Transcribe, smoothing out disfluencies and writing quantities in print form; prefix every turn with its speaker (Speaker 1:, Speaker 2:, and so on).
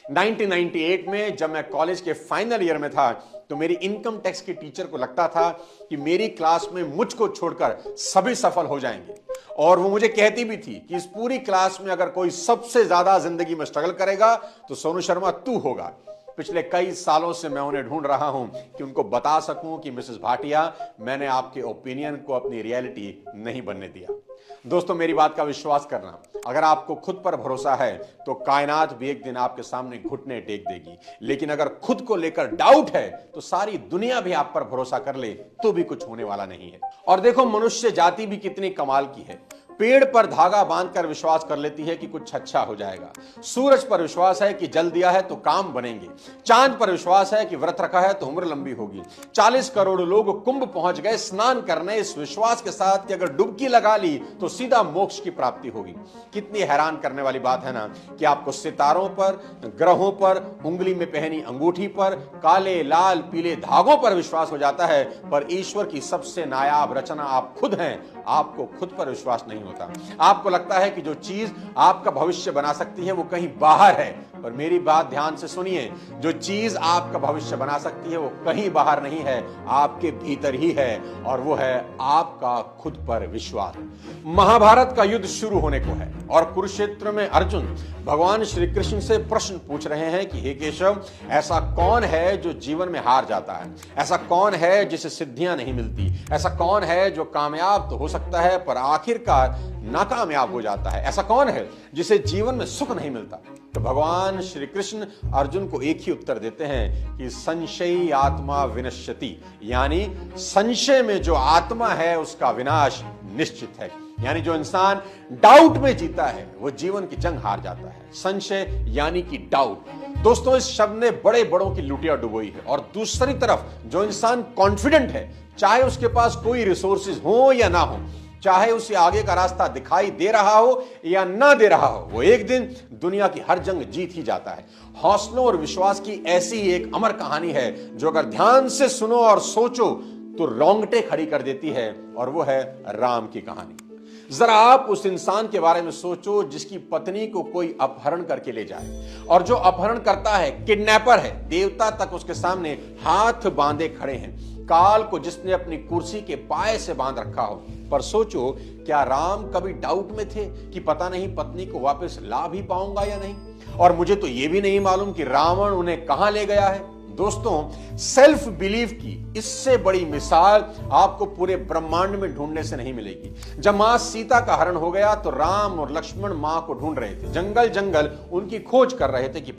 Speaker 1: 1998 में जब मैं कॉलेज के फाइनल ईयर में था तो मेरी इनकम टैक्स की टीचर को लगता था कि मेरी क्लास में मुझको छोड़कर सभी सफल हो जाएंगे, और वो मुझे कहती भी थी कि इस पूरी क्लास में अगर कोई सबसे ज्यादा जिंदगी में स्ट्रगल करेगा तो सोनू शर्मा तू होगा। पिछले कई सालों से मैं उन्हें ढूंढ रहा हूं कि उनको बता सकूं कि मिसेस भाटिया, मैंने आपके ओपिनियन को अपनी रियलिटी नहीं बनने दिया। दोस्तों, मेरी बात का विश्वास करना, अगर आपको खुद पर भरोसा है तो कायनात भी एक दिन आपके सामने घुटने टेक देगी, लेकिन अगर खुद को लेकर डाउट है तो सारी दुनिया भी आप पर भरोसा कर ले तो भी कुछ होने वाला नहीं है। और देखो, मनुष्य जाति भी कितनी कमाल की है। पेड़ पर धागा बांधकर विश्वास कर लेती है कि कुछ अच्छा हो जाएगा, सूरज पर विश्वास है कि जल दिया है तो काम बनेंगे, चांद पर विश्वास है कि व्रत रखा है तो उम्र लंबी होगी। 40 करोड़ लोग कुंभ पहुंच गए स्नान करने इस विश्वास के साथ कि अगर डुबकी लगा ली तो सीधा मोक्ष की प्राप्ति होगी। कितनी हैरान करने वाली बात है ना कि आपको सितारों पर, ग्रहों पर, उंगली में पहनी अंगूठी पर, काले लाल पीले धागों पर विश्वास हो जाता है, पर ईश्वर की सबसे नायाब रचना आप खुद हैं, आपको खुद पर विश्वास नहीं होता। आपको लगता है कि जो चीज आपका भविष्य बना सकती है वो कहीं बाहर है, पर मेरी बात ध्यान से सुनिए, जो चीज आपका भविष्य बना सकती है वो कहीं बाहर नहीं है, आपके भीतर ही है, और वो है आपका खुद पर विश्वास। महाभारत का युद्ध शुरू होने को है और कुरुक्षेत्र में अर्जुन भगवान श्री कृष्ण से प्रश्न पूछ रहे हैं कि हे केशव, ऐसा कौन है जो जीवन में हार जाता है? ऐसा कौन है जिसे सिद्धियां नहीं मिलती? ऐसा कौन है जो कामयाब तो हो सकता है पर आखिरकार नाकामयाब हो जाता है? ऐसा कौन है जिसे जीवन में सुख नहीं मिलता? तो भगवान श्री कृष्ण अर्जुन को एक ही उत्तर देते हैं कि संशयी आत्मा विनश्यति, यानी संशय में जो आत्मा है उसका विनाश निश्चित है। यानी जो इंसान डाउट में जीता है वो जीवन की जंग हार जाता है। संशय यानी कि डाउट। दोस्तों, इस शब्द ने बड़े बड़ों की लुटिया डुबोई है, और दूसरी तरफ जो इंसान कॉन्फिडेंट है, चाहे उसके पास कोई रिसोर्सेज हो या ना हो, चाहे उसे आगे का रास्ता दिखाई दे रहा हो या ना दे रहा हो, वो एक दिन दुनिया की हर जंग जीत ही जाता है। हौसलों और विश्वास की ऐसी ही एक अमर कहानी है जो अगर ध्यान से सुनो और सोचो तो रोंगटे खड़ी कर देती है, और वो है राम की कहानी। जरा आप उस इंसान के बारे में सोचो जिसकी पत्नी को कोई अपहरण करके ले जाए, और जो अपहरण करता है किडनैपर है, देवता तक उसके सामने हाथ बांधे खड़े हैं, काल को जिसने अपनी कुर्सी के पाए से बांध रखा हो। पर सोचो, क्या राम कभी डाउट में थे कि पता नहीं पत्नी को वापस ला भी पाऊंगा या नहीं? और मुझे तो यह भी नहीं मालूम कि रावण उन्हें कहां ले गया है। दोस्तों, सेल्फ बिलीफ की इससे बड़ी मिसाल आपको पूरे ब्रह्मांड में ढूंढने से नहीं मिलेगी। जब मां सीता का हरण हो गया तो राम और लक्ष्मण मां को ढूंढ रहे थे, जंगल जंगल उनकी खोज कर रहे थे कि